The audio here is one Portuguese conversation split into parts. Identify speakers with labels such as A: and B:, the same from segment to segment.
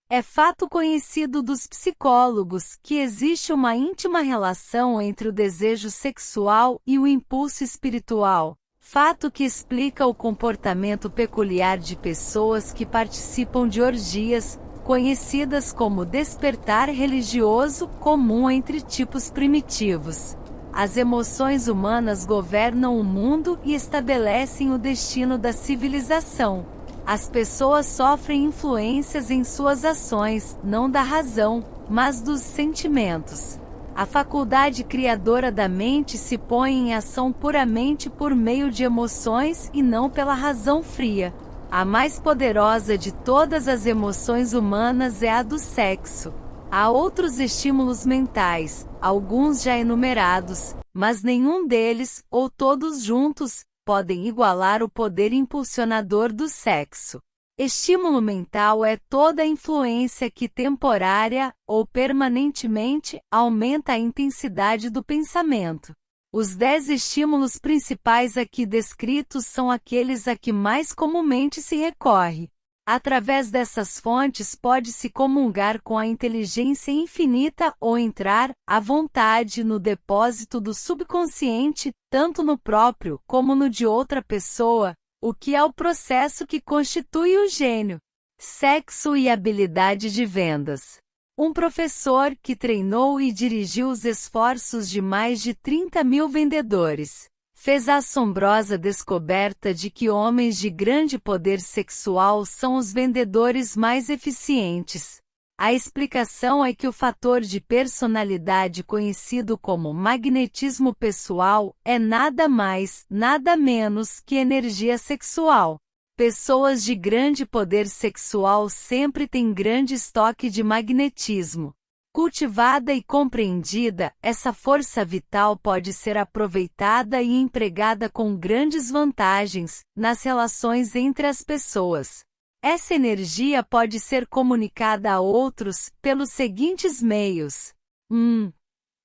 A: É fato conhecido dos psicólogos que existe uma íntima relação entre o desejo sexual e o impulso espiritual, fato que explica o comportamento peculiar de pessoas que participam de orgias, conhecidas como despertar religioso comum entre tipos primitivos. As emoções humanas governam o mundo e estabelecem o destino da civilização. As pessoas sofrem influências em suas ações, não da razão, mas dos sentimentos. A faculdade criadora da mente se põe em ação puramente por meio de emoções e não pela razão fria. A mais poderosa de todas as emoções humanas é a do sexo. Há outros estímulos mentais, alguns já enumerados, mas nenhum deles, ou todos juntos, podem igualar o poder impulsionador do sexo. Estímulo mental é toda a influência que temporária, ou permanentemente, aumenta a intensidade do pensamento. Os 10 estímulos principais aqui descritos são aqueles a que mais comumente se recorre. Através dessas fontes pode-se comungar com a inteligência infinita ou entrar, à vontade, no depósito do subconsciente, tanto no próprio como no de outra pessoa, o que é o processo que constitui o gênio. Sexo e habilidade de vendas. Um professor que treinou e dirigiu os esforços de mais de 30.000 vendedores fez a assombrosa descoberta de que homens de grande poder sexual são os vendedores mais eficientes. A explicação é que o fator de personalidade conhecido como magnetismo pessoal é nada mais, nada menos que energia sexual. Pessoas de grande poder sexual sempre têm grande estoque de magnetismo. Cultivada e compreendida, essa força vital pode ser aproveitada e empregada com grandes vantagens nas relações entre as pessoas. Essa energia pode ser comunicada a outros pelos seguintes meios. 1.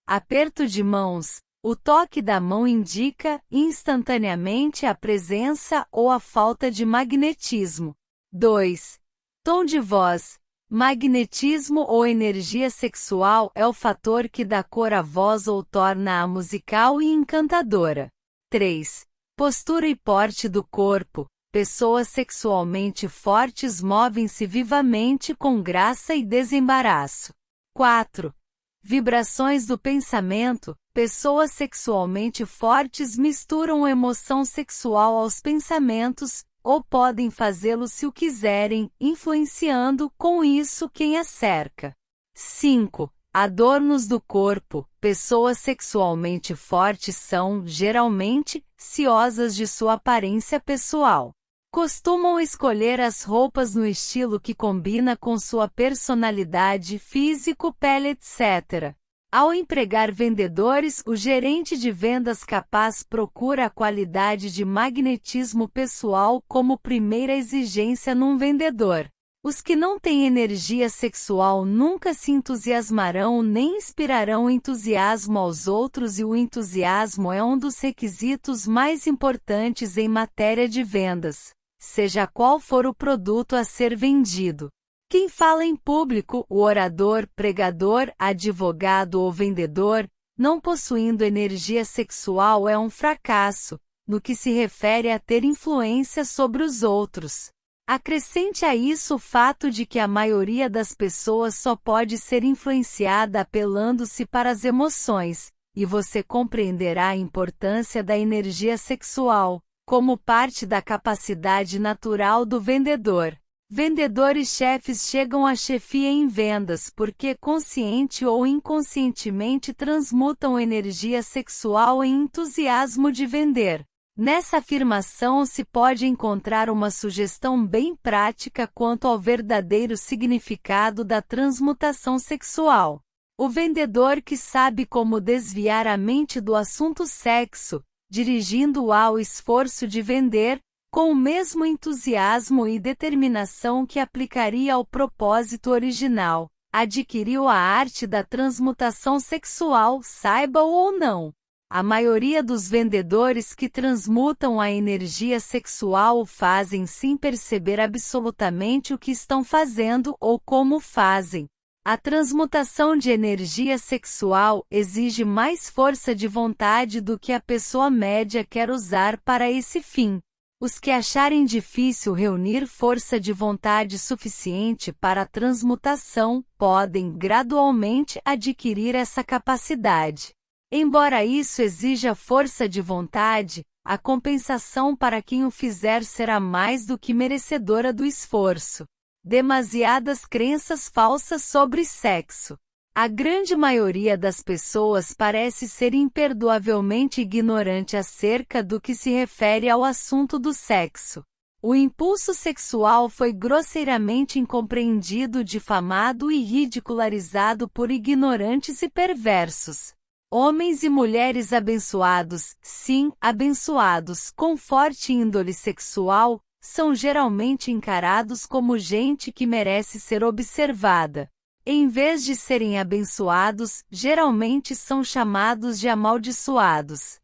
A: Aperto de mãos. O toque da mão indica instantaneamente a presença ou a falta de magnetismo. 2. Tom de voz. Magnetismo ou energia sexual é o fator que dá cor à voz ou torna-a musical e encantadora. 3. Postura e porte do corpo. Pessoas sexualmente fortes movem-se vivamente com graça e desembaraço. 4. Vibrações do pensamento. Pessoas sexualmente fortes misturam emoção sexual aos pensamentos, ou podem fazê-lo se o quiserem, influenciando com isso quem a cerca. 5. Adornos do corpo. Pessoas sexualmente fortes são, geralmente, ciosas de sua aparência pessoal. Costumam escolher as roupas no estilo que combina com sua personalidade, físico, pele, etc. Ao empregar vendedores, o gerente de vendas capaz procura a qualidade de magnetismo pessoal como primeira exigência num vendedor. Os que não têm energia sexual nunca se entusiasmarão nem inspirarão entusiasmo aos outros, e o entusiasmo é um dos requisitos mais importantes em matéria de vendas, seja qual for o produto a ser vendido. Quem fala em público, o orador, pregador, advogado ou vendedor, não possuindo energia sexual é um fracasso, no que se refere a ter influência sobre os outros. Acrescente a isso o fato de que a maioria das pessoas só pode ser influenciada apelando-se para as emoções, e você compreenderá a importância da energia sexual, como parte da capacidade natural do vendedor. Vendedores-chefes chegam à chefia em vendas porque consciente ou inconscientemente transmutam energia sexual em entusiasmo de vender. Nessa afirmação se pode encontrar uma sugestão bem prática quanto ao verdadeiro significado da transmutação sexual. O vendedor que sabe como desviar a mente do assunto sexo, dirigindo-o ao esforço de vender, com o mesmo entusiasmo e determinação que aplicaria ao propósito original, adquiriu a arte da transmutação sexual, saiba-o ou não. A maioria dos vendedores que transmutam a energia sexual o fazem sem perceber absolutamente o que estão fazendo ou como fazem. A transmutação de energia sexual exige mais força de vontade do que a pessoa média quer usar para esse fim. Os que acharem difícil reunir força de vontade suficiente para a transmutação podem gradualmente adquirir essa capacidade. Embora isso exija força de vontade, a compensação para quem o fizer será mais do que merecedora do esforço. Demasiadas crenças falsas sobre sexo. A grande maioria das pessoas parece ser imperdoavelmente ignorante acerca do que se refere ao assunto do sexo. O impulso sexual foi grosseiramente incompreendido, difamado e ridicularizado por ignorantes e perversos. Homens e mulheres abençoados, sim, abençoados, com forte índole sexual, são geralmente encarados como gente que merece ser observada. Em vez de serem abençoados, geralmente são chamados de amaldiçoados.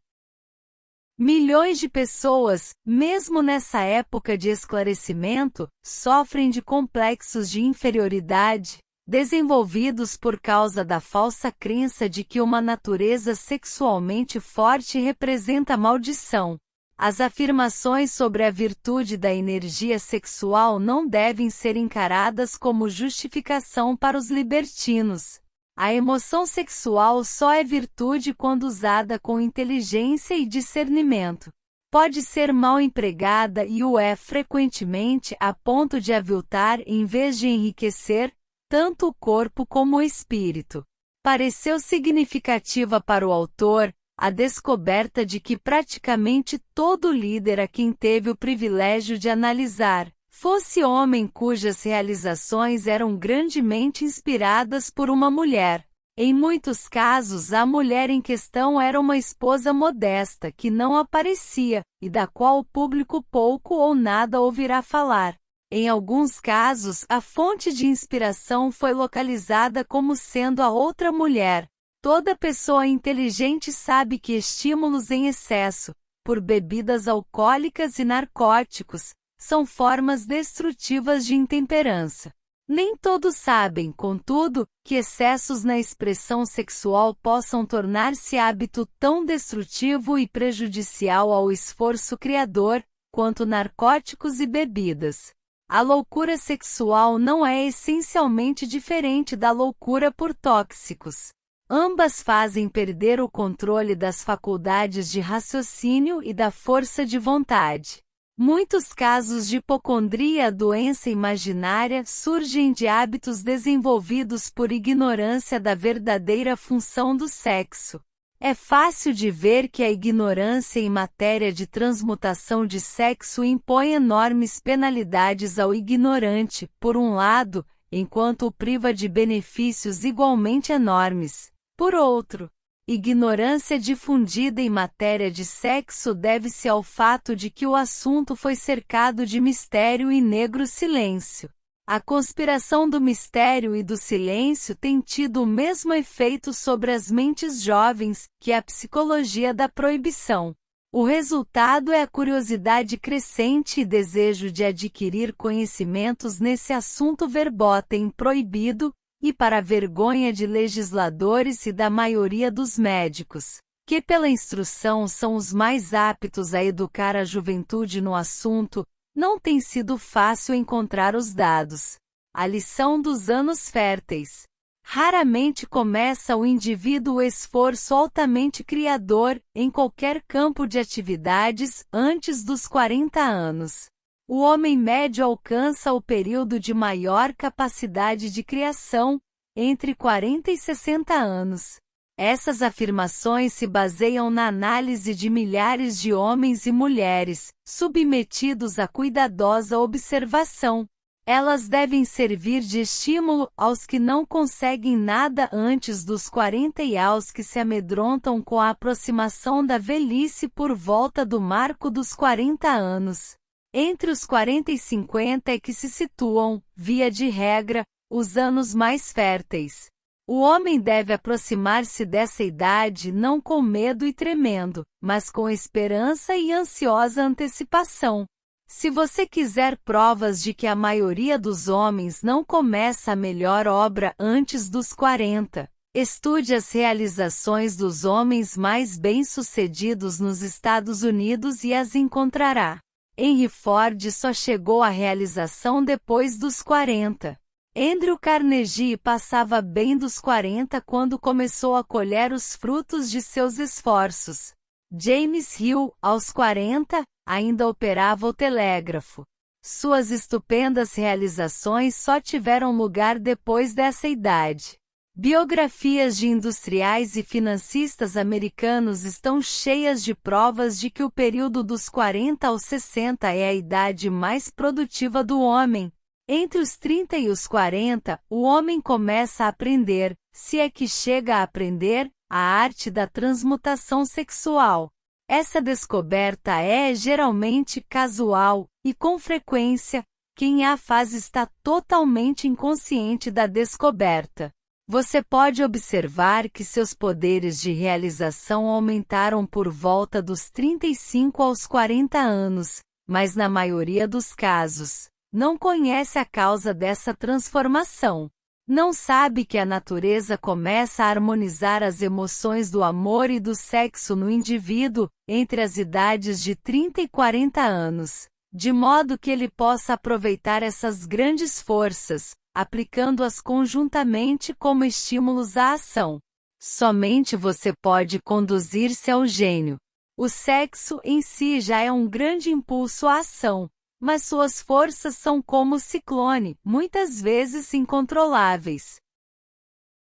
A: Milhões de pessoas, mesmo nessa época de esclarecimento, sofrem de complexos de inferioridade, desenvolvidos por causa da falsa crença de que uma natureza sexualmente forte representa maldição. As afirmações sobre a virtude da energia sexual não devem ser encaradas como justificação para os libertinos. A emoção sexual só é virtude quando usada com inteligência e discernimento. Pode ser mal empregada e o é frequentemente a ponto de aviltar em vez de enriquecer tanto o corpo como o espírito. Pareceu significativa para o autor a descoberta de que praticamente todo líder a quem teve o privilégio de analisar, fosse homem cujas realizações eram grandemente inspiradas por uma mulher. Em muitos casos, a mulher em questão era uma esposa modesta que não aparecia, e da qual o público pouco ou nada ouvirá falar. Em alguns casos, a fonte de inspiração foi localizada como sendo a outra mulher. Toda pessoa inteligente sabe que estímulos em excesso, por bebidas alcoólicas e narcóticos, são formas destrutivas de intemperança. Nem todos sabem, contudo, que excessos na expressão sexual possam tornar-se hábito tão destrutivo e prejudicial ao esforço criador, quanto narcóticos e bebidas. A loucura sexual não é essencialmente diferente da loucura por tóxicos. Ambas fazem perder o controle das faculdades de raciocínio e da força de vontade. Muitos casos de hipocondria, doença imaginária, surgem de hábitos desenvolvidos por ignorância da verdadeira função do sexo. É fácil de ver que a ignorância em matéria de transmutação de sexo impõe enormes penalidades ao ignorante, por um lado, enquanto o priva de benefícios igualmente enormes. Por outro, ignorância difundida em matéria de sexo deve-se ao fato de que o assunto foi cercado de mistério e negro silêncio. A conspiração do mistério e do silêncio tem tido o mesmo efeito sobre as mentes jovens que a psicologia da proibição. O resultado é a curiosidade crescente e desejo de adquirir conhecimentos nesse assunto verboten proibido, e para a vergonha de legisladores e da maioria dos médicos, que pela instrução são os mais aptos a educar a juventude no assunto, não tem sido fácil encontrar os dados. A lição dos anos férteis. Raramente começa o indivíduo o esforço altamente criador, em qualquer campo de atividades, antes dos 40 anos. O homem médio alcança o período de maior capacidade de criação, entre 40 e 60 anos. Essas afirmações se baseiam na análise de milhares de homens e mulheres, submetidos a cuidadosa observação. Elas devem servir de estímulo aos que não conseguem nada antes dos 40 e aos que se amedrontam com a aproximação da velhice por volta do marco dos 40 anos. Entre os 40 e 50 é que se situam, via de regra, os anos mais férteis. O homem deve aproximar-se dessa idade não com medo e tremendo, mas com esperança e ansiosa antecipação. Se você quiser provas de que a maioria dos homens não começa a melhor obra antes dos 40, estude as realizações dos homens mais bem-sucedidos nos Estados Unidos e as encontrará. Henry Ford só chegou à realização depois dos 40. Andrew Carnegie passava bem dos 40 quando começou a colher os frutos de seus esforços. James Hill, aos 40, ainda operava o telégrafo. Suas estupendas realizações só tiveram lugar depois dessa idade. Biografias de industriais e financistas americanos estão cheias de provas de que o período dos 40 aos 60 é a idade mais produtiva do homem. Entre os 30 e os 40, o homem começa a aprender, se é que chega a aprender, a arte da transmutação sexual. Essa descoberta é geralmente casual, e com frequência, quem a faz está totalmente inconsciente da descoberta. Você pode observar que seus poderes de realização aumentaram por volta dos 35 aos 40 anos, mas na maioria dos casos, não conhece a causa dessa transformação. Não sabe que a natureza começa a harmonizar as emoções do amor e do sexo no indivíduo, entre as idades de 30 e 40 anos, de modo que ele possa aproveitar essas grandes forças, aplicando-as conjuntamente como estímulos à ação. Somente você pode conduzir-se ao gênio. O sexo em si já é um grande impulso à ação, mas suas forças são como o ciclone, muitas vezes incontroláveis.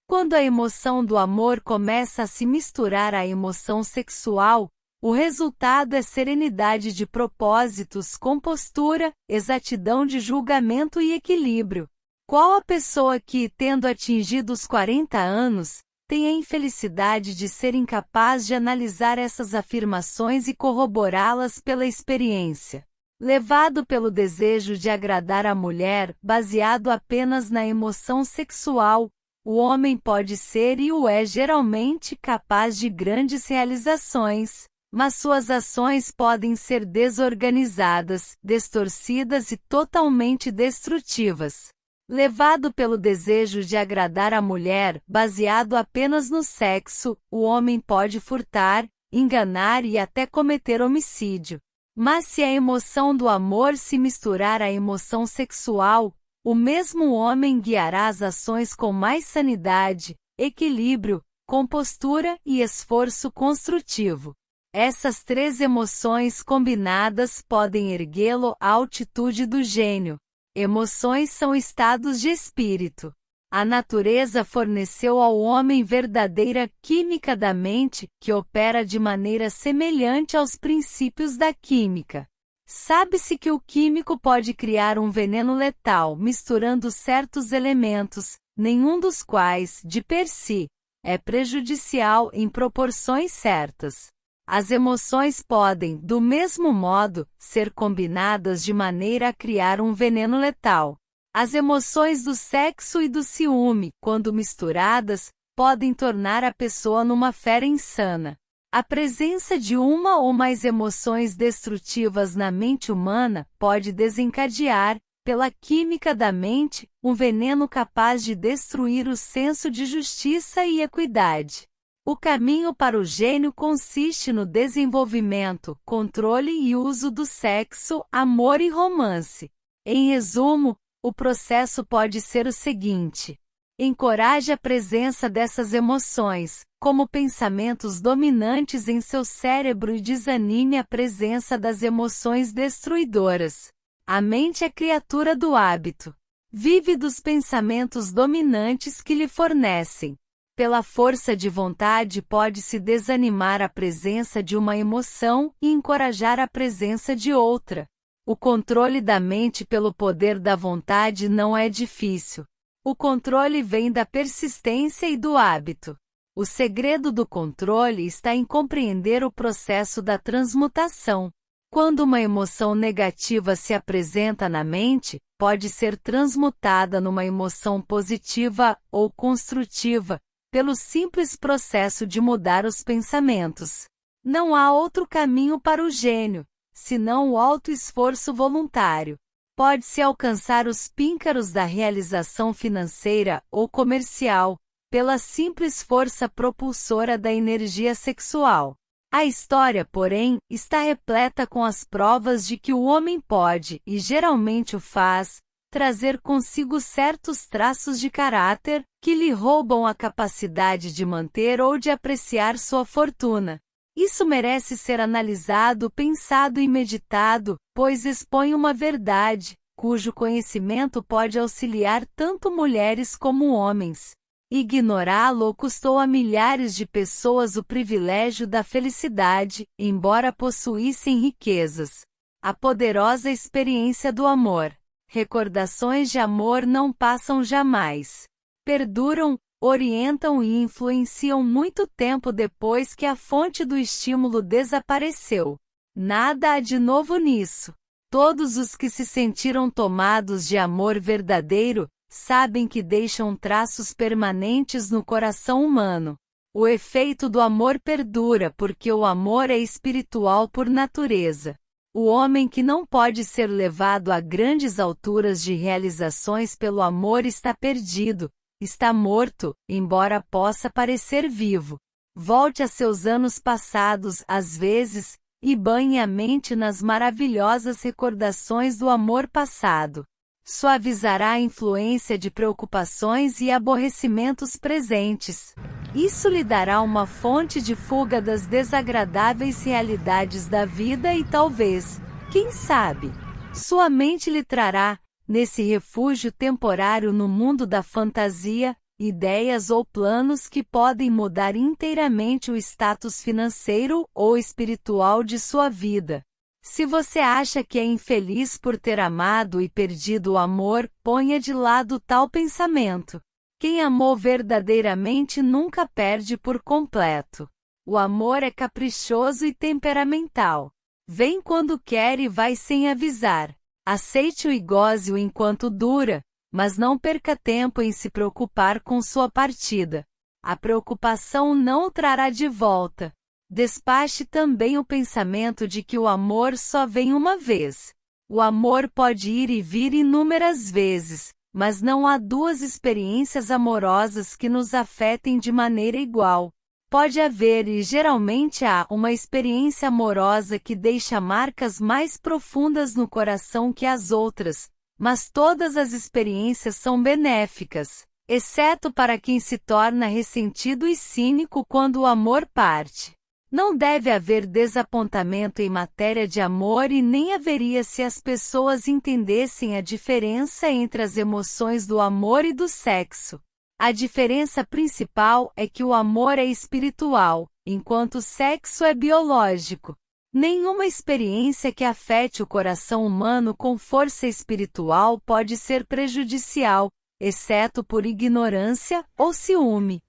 A: Quando a emoção do amor começa a se misturar à emoção sexual, o resultado é serenidade de propósitos, compostura, exatidão de julgamento e equilíbrio. Qual a pessoa que, tendo atingido os 40 anos, tem a infelicidade de ser incapaz de analisar essas afirmações e corroborá-las pela experiência? Levado pelo desejo de agradar a mulher, baseado apenas na emoção sexual, o homem pode ser e o é geralmente capaz de grandes realizações, mas suas ações podem ser desorganizadas, distorcidas e totalmente destrutivas. Levado pelo desejo de agradar a mulher, baseado apenas no sexo, o homem pode furtar, enganar e até cometer homicídio. Mas se a emoção do amor se misturar à emoção sexual, o mesmo homem guiará as ações com mais sanidade, equilíbrio, compostura e esforço construtivo. Essas três emoções combinadas podem erguê-lo à altitude do gênio. Emoções são estados de espírito. A natureza forneceu ao homem verdadeira química da mente, que opera de maneira semelhante aos princípios da química. Sabe-se que o químico pode criar um veneno letal misturando certos elementos, nenhum dos quais, de per si, é prejudicial em proporções certas. As emoções podem, do mesmo modo, ser combinadas de maneira a criar um veneno letal. As emoções do sexo e do ciúme, quando misturadas, podem tornar a pessoa numa fera insana. A presença de uma ou mais emoções destrutivas na mente humana pode desencadear, pela química da mente, um veneno capaz de destruir o senso de justiça e equidade. O caminho para o gênio consiste no desenvolvimento, controle e uso do sexo, amor e romance. Em resumo, o processo pode ser o seguinte: encoraje a presença dessas emoções, como pensamentos dominantes em seu cérebro e desanime a presença das emoções destruidoras. A mente é criatura do hábito. Vive dos pensamentos dominantes que lhe fornecem. Pela força de vontade pode-se desanimar a presença de uma emoção e encorajar a presença de outra. O controle da mente pelo poder da vontade não é difícil. O controle vem da persistência e do hábito. O segredo do controle está em compreender o processo da transmutação. Quando uma emoção negativa se apresenta na mente, pode ser transmutada numa emoção positiva ou construtiva, pelo simples processo de mudar os pensamentos. Não há outro caminho para o gênio, senão o alto esforço voluntário. Pode-se alcançar os píncaros da realização financeira ou comercial, pela simples força propulsora da energia sexual. A história, porém, está repleta com as provas de que o homem pode, e geralmente o faz, trazer consigo certos traços de caráter, que lhe roubam a capacidade de manter ou de apreciar sua fortuna. Isso merece ser analisado, pensado e meditado, pois expõe uma verdade, cujo conhecimento pode auxiliar tanto mulheres como homens. Ignorá-lo custou a milhares de pessoas o privilégio da felicidade, embora possuíssem riquezas. A poderosa experiência do amor. Recordações de amor não passam jamais. Perduram, orientam e influenciam muito tempo depois que a fonte do estímulo desapareceu. Nada há de novo nisso. Todos os que se sentiram tomados de amor verdadeiro, sabem que deixam traços permanentes no coração humano. O efeito do amor perdura porque o amor é espiritual por natureza. O homem que não pode ser levado a grandes alturas de realizações pelo amor está perdido, está morto, embora possa parecer vivo. Volte a seus anos passados, às vezes, e banhe a mente nas maravilhosas recordações do amor passado. Suavizará a influência de preocupações e aborrecimentos presentes. Isso lhe dará uma fonte de fuga das desagradáveis realidades da vida e talvez, quem sabe, sua mente lhe trará, nesse refúgio temporário no mundo da fantasia, ideias ou planos que podem mudar inteiramente o status financeiro ou espiritual de sua vida. Se você acha que é infeliz por ter amado e perdido o amor, ponha de lado tal pensamento. Quem amou verdadeiramente nunca perde por completo. O amor é caprichoso e temperamental. Vem quando quer e vai sem avisar. Aceite-o e goze-o enquanto dura, mas não perca tempo em se preocupar com sua partida. A preocupação não o trará de volta. Despache também o pensamento de que o amor só vem uma vez. O amor pode ir e vir inúmeras vezes, mas não há duas experiências amorosas que nos afetem de maneira igual. Pode haver e geralmente há uma experiência amorosa que deixa marcas mais profundas no coração que as outras, mas todas as experiências são benéficas, exceto para quem se torna ressentido e cínico quando o amor parte. Não deve haver desapontamento em matéria de amor e nem haveria se as pessoas entendessem a diferença entre as emoções do amor e do sexo. A diferença principal é que o amor é espiritual, enquanto o sexo é biológico. Nenhuma experiência que afete o coração humano com força espiritual pode ser prejudicial, exceto por ignorância ou ciúme.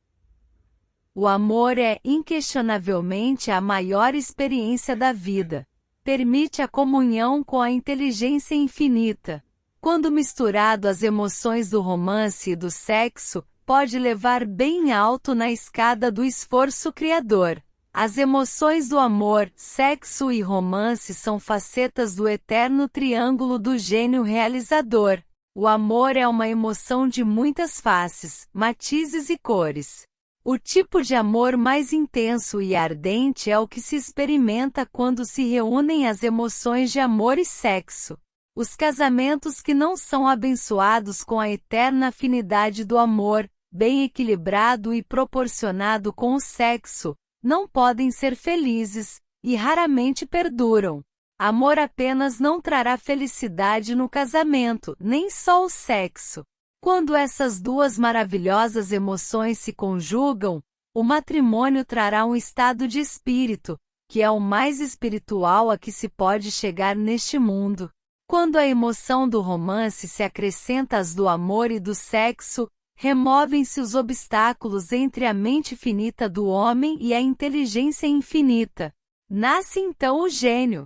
A: O amor é, inquestionavelmente, a maior experiência da vida. Permite a comunhão com a inteligência infinita. Quando misturado às emoções do romance e do sexo, pode levar bem alto na escada do esforço criador. As emoções do amor, sexo e romance são facetas do eterno triângulo do gênio realizador. O amor é uma emoção de muitas faces, matizes e cores. O tipo de amor mais intenso e ardente é o que se experimenta quando se reúnem as emoções de amor e sexo. Os casamentos que não são abençoados com a eterna afinidade do amor, bem equilibrado e proporcionado com o sexo, não podem ser felizes, e raramente perduram. Amor apenas não trará felicidade no casamento, nem só o sexo. Quando essas duas maravilhosas emoções se conjugam, o matrimônio trará um estado de espírito, que é o mais espiritual a que se pode chegar neste mundo. Quando a emoção do romance se acrescenta às do amor e do sexo, removem-se os obstáculos entre a mente finita do homem e a inteligência infinita. Nasce então o gênio.